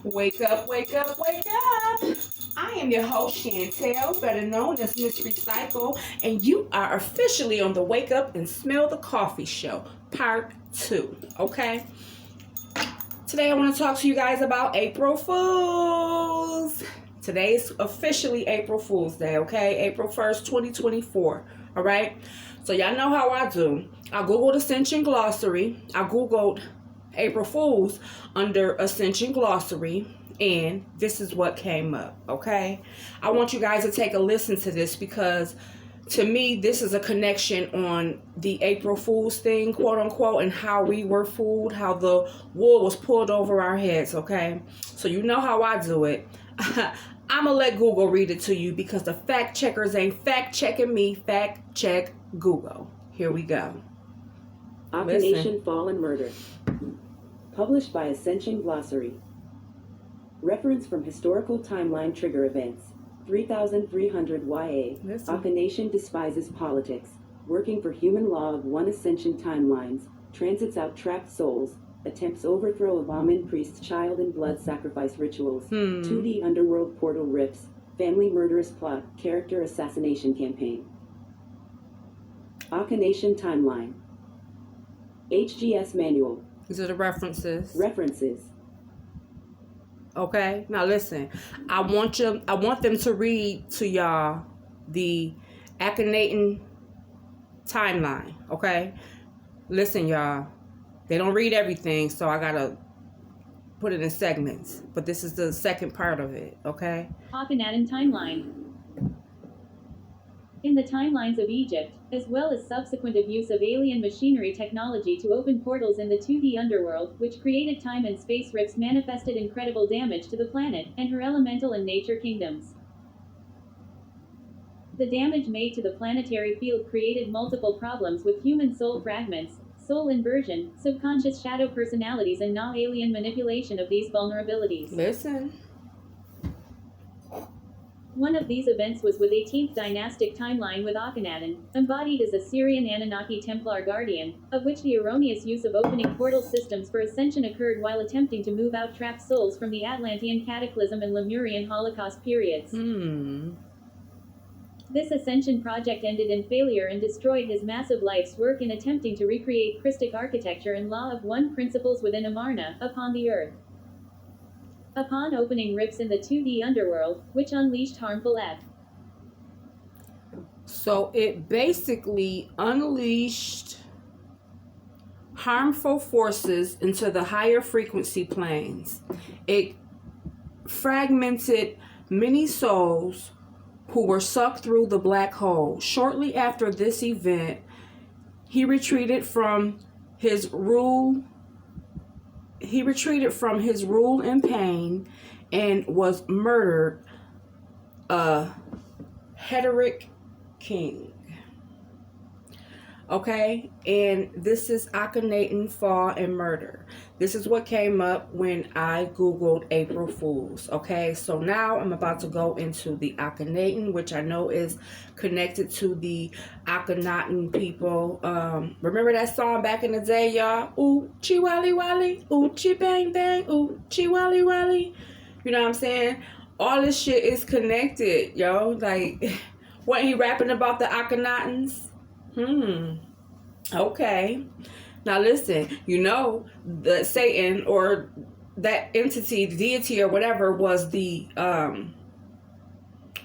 Wake up, wake up, wake up. I am your host, Chantel, better known as Miss Recycle, and you are officially on the Wake Up and Smell the Coffee Show, Part 2, okay? Today I want to talk to you guys about April Fools. Today is officially April Fool's Day, okay? April 1st, 2024, all right? So y'all know how I do. I Googled Ascension Glossary. I Googled April Fools under Ascension Glossary, and this is what came up, okay? I want you guys to take a listen to this because to me, this is a connection on the April Fool's thing, quote unquote, and how we were fooled, how the wool was pulled over our heads, okay? So you know how I do it. I'm going to let Google read it to you because the fact checkers ain't fact checking me. Fact check Google. Here we go. Occanation, Fall, and Murder. Published by Ascension Glossary. Reference from Historical Timeline Trigger Events. 3300 YA. Occanation despises politics. Working for human law of one Ascension timelines. Transits out trapped souls. Attempts overthrow of Amen priest's child and blood sacrifice rituals. 2D underworld portal rips. Family murderous plot. Character assassination campaign. Occanation timeline. HGS manual. These are the references. References. Okay, now listen. I want them to read to y'all the Akhenaten timeline. Okay, listen, y'all. They don't read everything, so I gotta put it in segments. But this is the second part of it. Okay. Akhenaten timeline. In the timelines of Egypt, as well as subsequent abuse of alien machinery technology to open portals in the 2D underworld, which created time and space rifts, manifested incredible damage to the planet and her elemental and nature kingdoms. The damage made to the planetary field created multiple problems with human soul fragments, soul inversion, subconscious shadow personalities, and non-alien manipulation of these vulnerabilities. Listen. One of these events was with 18th dynastic timeline with Akhenaten, embodied as a Syrian Anunnaki Templar guardian, of which the erroneous use of opening portal systems for ascension occurred while attempting to move out trapped souls from the Atlantean Cataclysm and Lemurian Holocaust periods. This ascension project ended in failure and destroyed his massive life's work in attempting to recreate Christic architecture and law of one principles within Amarna, upon the earth. Upon opening rifts in the 2D underworld, which unleashed harmful So it basically unleashed harmful forces into the higher frequency planes. It fragmented many souls who were sucked through the black hole. Shortly after this event, he retreated from his rule in pain and was murdered, Hederic King. Okay, and this is Akhenaten, Fall, and Murder. This is what came up when I Googled April Fools. Okay, so now I'm about to go into the Akhenaten, which I know is connected to the Akhenaten people. Remember that song back in the day, y'all? Ooh, chi wally wally, ooh, chi bang bang, ooh, chi wally wally. You know what I'm saying? All this shit is connected, yo. Like, wasn't he rapping about the Akhenatens? Okay. Now listen, you know that Satan or that entity, the deity or whatever, was the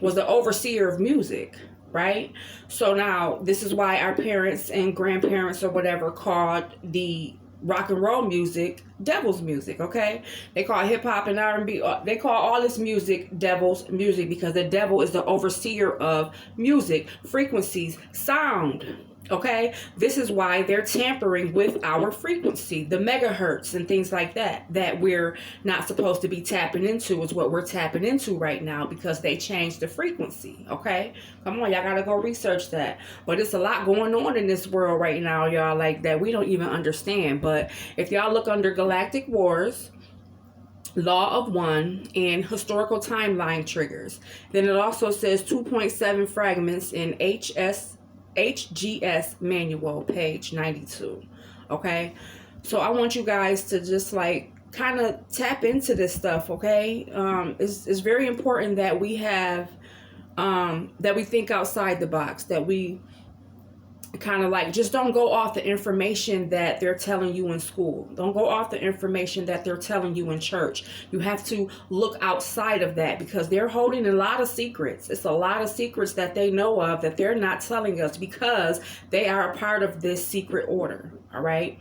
overseer of music, right? So now this is why our parents and grandparents or whatever called the rock and roll music devil's music. Okay, they call hip hop and R&B, they call all this music devil's music because the devil is the overseer of music, frequencies, sound. Okay, this is why they're tampering with our frequency, the megahertz and things like that we're not supposed to be tapping into is what we're tapping into right now because they changed the frequency. Okay, come on, y'all gotta go research that. But it's a lot going on in this world right now, y'all, like that we don't even understand. But if y'all look under Galactic Wars, Law of One, and historical timeline triggers, then it also says 2.7 fragments in HGS manual, page 92. Okay, so I want you guys to just like kind of tap into this stuff, okay? It's very important that we have, that we think outside the box, that we kind of like just don't go off the information that they're telling you in school. Don't go off the information that they're telling you in church. You have to look outside of that, because they're holding a lot of secrets. It's a lot of secrets that they know of that they're not telling us, because they are a part of this secret order. All right.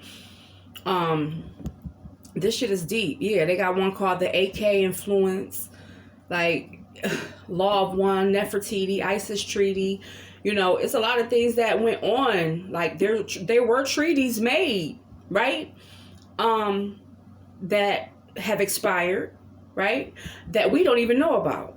This shit is deep. Yeah, they got one called the AK influence, like Law of One, Nefertiti, ISIS treaty. You know, it's a lot of things that went on. Like there were treaties made, right? That have expired, right? That we don't even know about.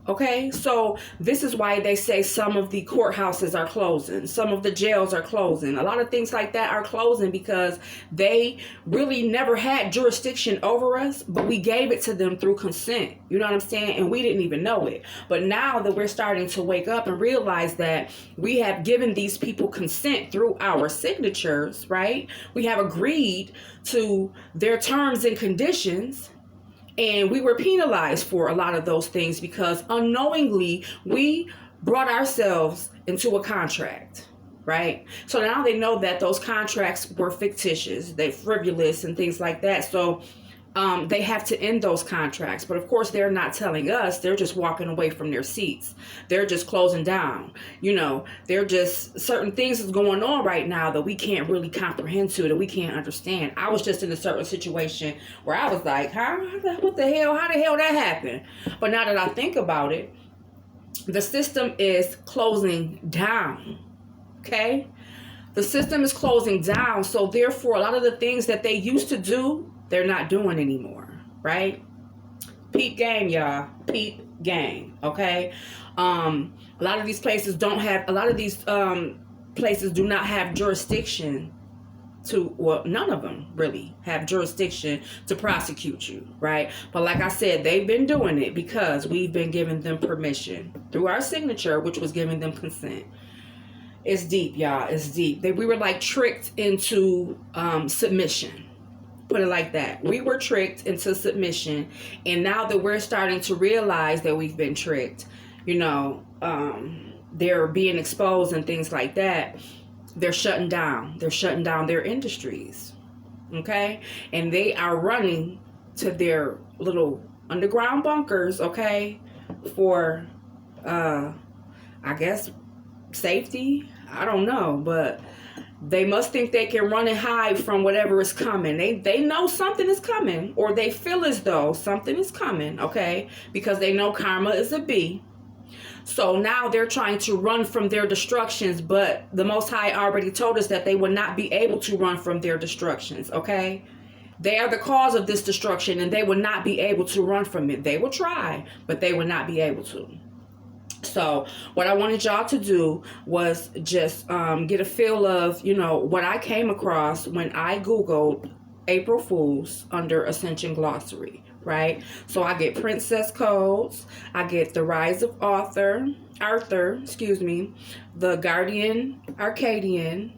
Okay, so this is why they say some of the courthouses are closing, some of the jails are closing, a lot of things like that are closing, because they really never had jurisdiction over us, but we gave it to them through consent. You know what I'm saying? And we didn't even know it. But now that we're starting to wake up and realize that we have given these people consent through our signatures, right? We have agreed to their terms and conditions. And we were penalized for a lot of those things, because unknowingly we brought ourselves into a contract, right? So now they know that those contracts were fictitious, they're frivolous and things like that. So they have to end those contracts. But of course, they're not telling us. They're just walking away from their seats. They're just closing down. You know, they're just, certain things is going on right now that we can't really comprehend to, that we can't understand. I was just in a certain situation where I was like, what the hell? How the hell that happened? But now that I think about it, the system is closing down. Okay? The system is closing down. So therefore, a lot of the things that they used to do, they're not doing anymore, right? Peep game, y'all. Peep game, okay? A lot of these places don't have, a lot of these places do not have jurisdiction to, well, none of them really have jurisdiction to prosecute you, right? But like I said, they've been doing it because we've been giving them permission through our signature, which was giving them consent. It's deep, y'all. It's deep. We were like tricked into submission. Put it like that. We were tricked into submission, and now that we're starting to realize that we've been tricked, you know, they're being exposed and things like that. They're shutting down. They're shutting down their industries, okay? And they are running to their little underground bunkers, okay, for, I guess, safety. I don't know, but they must think they can run and hide from whatever is coming. They know something is coming, or they feel as though something is coming, okay? Because they know karma is a bee. So now they're trying to run from their destructions, but the Most High already told us that they would not be able to run from their destructions, okay? They are the cause of this destruction, and they would not be able to run from it. They will try, but they would not be able to. So what I wanted y'all to do was just get a feel of, you know, what I came across when I Googled April Fools under Ascension Glossary, right? So I get princess codes, I get the rise of Arthur, the Guardian Arcadian.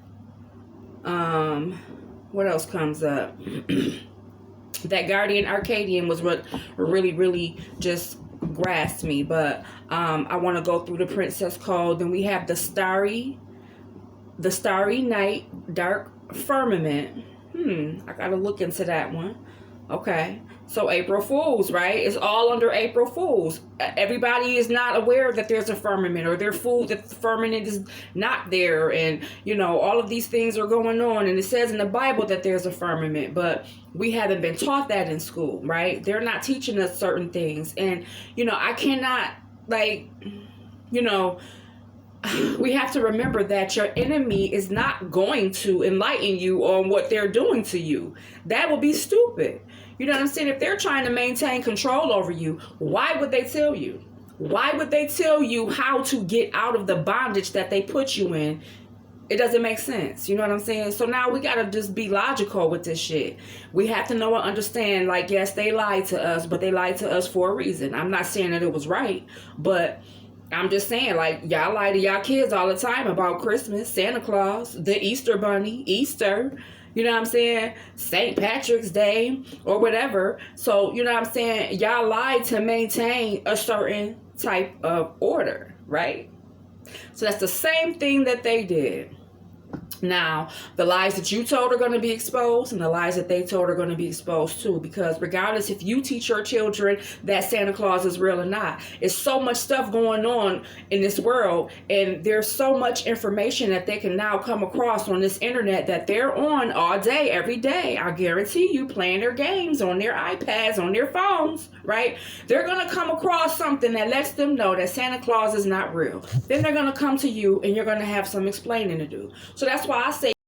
What else comes up? That Guardian Arcadian was what really just grasped me, but I want to go through the princess code. Then we have the starry night, dark firmament. I gotta look into that one. Okay, so April Fools, right? It's all under April Fools. Everybody is not aware that there's a firmament, or they're fooled that the firmament is not there, and you know, all of these things are going on, and it says in the Bible that there's a firmament, but we haven't been taught that in school, right? They're not teaching us certain things, and you know, I cannot, like, you know, we have to remember that your enemy is not going to enlighten you on what they're doing to you. That would be stupid. You know what I'm saying? If they're trying to maintain control over you, why would they tell you? Why would they tell you how to get out of the bondage that they put you in? It doesn't make sense. You know what I'm saying? So now we got to just be logical with this shit. We have to know and understand, like, yes, they lied to us, but they lied to us for a reason. I'm not saying that it was right, but I'm just saying, like, y'all lie to y'all kids all the time about Christmas, Santa Claus, the Easter Bunny, Easter. You know what I'm saying? St. Patrick's Day or whatever. So, you know what I'm saying? Y'all lied to maintain a certain type of order, right? So that's the same thing that they did. Now, the lies that you told are going to be exposed, and the lies that they told are going to be exposed too, because regardless if you teach your children that Santa Claus is real or not, it's so much stuff going on in this world, and there's so much information that they can now come across on this internet that they're on all day, every day. I guarantee you, playing their games on their iPads, on their phones, right? They're going to come across something that lets them know that Santa Claus is not real. Then they're going to come to you, and you're going to have some explaining to do. So that's why I say